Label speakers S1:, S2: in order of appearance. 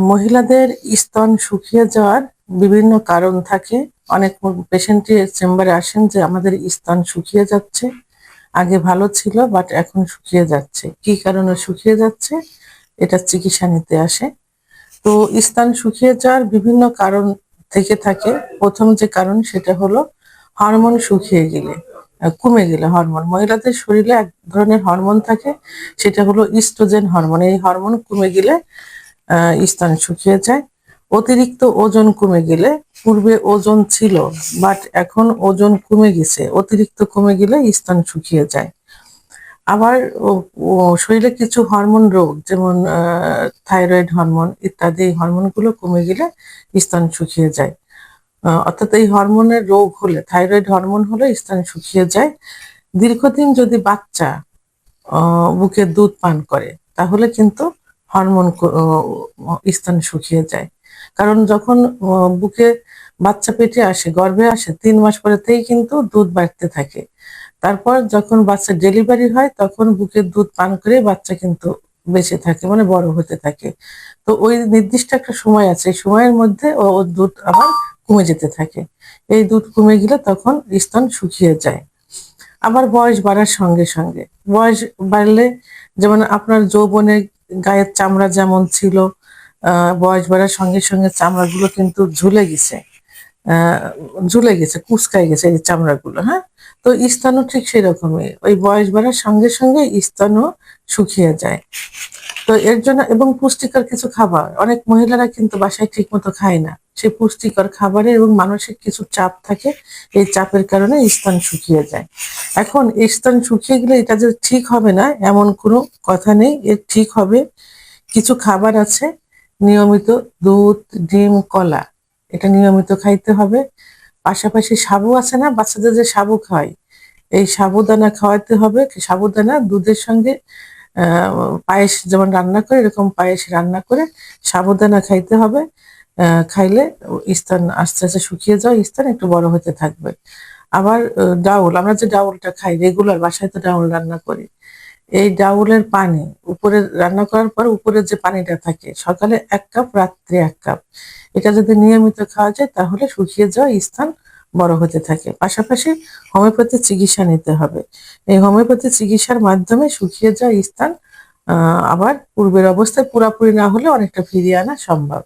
S1: মহিলাদের স্তন শুকিয়ে যাওয়ার বিভিন্ন কারণ থাকে। অনেক পেশেন্টই চেম্বারে আসেন যে আমাদের স্তন শুকিয়ে যাচ্ছে, আগে ভালো ছিল বাট এখন শুকিয়ে যাচ্ছে। কি কারণে শুকিয়ে যাচ্ছে এটা চিকিৎসা নিতে আসে। তো স্তন শুকিয়ে যাওয়ার বিভিন্ন কারণ থেকে থাকে। প্রথম যে কারণ সেটা হলো হরমোন শুকিয়ে গেলে, কমে গেলে। হরমোন, মহিলাদের শরীরে এক ধরনের হরমোন থাকে, সেটা হলো ইস্ট্রোজেন হরমোন। এই হরমোন কমে গেলে স্তন শুকিয়ে যায়। অতিরিক্ত ওজন কমে গেলে, পূর্বে ওজন ছিল বাট এখন ওজন কমে গেছে, অতিরিক্ত কমে গেলে স্তন শুকিয়ে যায়। আবার শরীরে কিছু হরমোন রোগ, যেমন থাইরয়েড হরমোন ইত্যাদি হরমোনগুলো কমে গেলে স্তন শুকিয়ে যায়। অর্থাৎ এই হরমোনের রোগ হলে, থাইরয়েড হরমোন হলে স্তন শুকিয়ে যায়। দীর্ঘদিন যদি বাচ্চা বুকের দুধ পান করে তাহলে কিন্তু হরমোন স্তন শুকিয়ে যায়। কারণ যখন বুকে বাচ্চা পেটে আসে, গর্ভে আসে, 3 মাস পরেতেই কিন্তু দুধ বাড়তে থাকে। তারপর যখন বাচ্চা ডেলিভারি হয় তখন বুকের দুধ পান করে বাচ্চা কিন্তু বেঁচে থাকে, মানে বড় হতে থাকে। তো ওই নির্দিষ্ট একটা সময় আছে, এই সময়ের মধ্যে ওর দুধ আবার কমে যেতে থাকে। এই দুধ কমে গেলে তখন স্তন শুকিয়ে যায়। আবার বয়স বাড়ার সঙ্গে সঙ্গে, বয়স বাড়লে, যেমন আপনার যৌবনে গায়ের চামড়া যেমন ছিল, বয়স বাড়ার সঙ্গে সঙ্গে চামড়াগুলো কিন্তু আহ ঝুলে গেছে, কুঁচকায় গেছে এই চামড়াগুলো। হ্যাঁ, তো স্তনও ঠিক সেরকমই, ওই বয়স বাড়ার সঙ্গে সঙ্গে স্তনও শুকিয়ে যায়। তো এর জন্য, এবং পুষ্টিকর কিছু খাবার অনেক মহিলারা কিন্তু বাসায় ঠিক মতো খায় না, সেই পুষ্টিকর খাবারে এবং মানসিক কিছু চাপ থাকে, এই চাপের কারণে স্তন শুকিয়ে যায়। এখন স্তন শুকিয়ে গেলে এটা যে ঠিক হবে না এমন কোনো কথা নেই, এর ঠিক হবে। কিছু খাবার আছে, নিয়মিত দুধ, ডিম, কলা, এটা নিয়মিত খাইতে হবে। পাশাপাশি সাবু আছে না, বাচ্চাদের যে সাবু খায়, এই সাবুদানা খাওয়াতে হবে। সাবুদানা দুধের সঙ্গে পায়েস যেমন রান্না করে, এরকম পায়েস রান্না করে সাবুদানা খাইতে হবে। খাইলে স্তন আস্তে আস্তে শুকিয়ে যাওয়া স্তন একটু বড় হতে থাকবে। আবার ডাউল, আমরা যে ডাউলটা খাই রেগুলার, বাসায় তো ডাউল রান্না করি, এই ডাউলের পানি উপরে রান্না করার পর উপরের যে পানিটা থাকে, সকালে 1 কাপ, রাত্রে 1 কাপ, এটা যদি নিয়মিত খাওয়া যায় তাহলে শুকিয়ে যাওয়া স্থান বড় হতে থাকে। পাশাপাশি হোমিওপ্যাথি চিকিৎসা নিতে হবে। এই হোমিওপ্যাথি চিকিৎসার মাধ্যমে শুকিয়ে যাওয়া স্থান আবার পূর্বের অবস্থায় পুরাপুরি না হলে অনেকটা ফিরিয়ে আনা সম্ভব।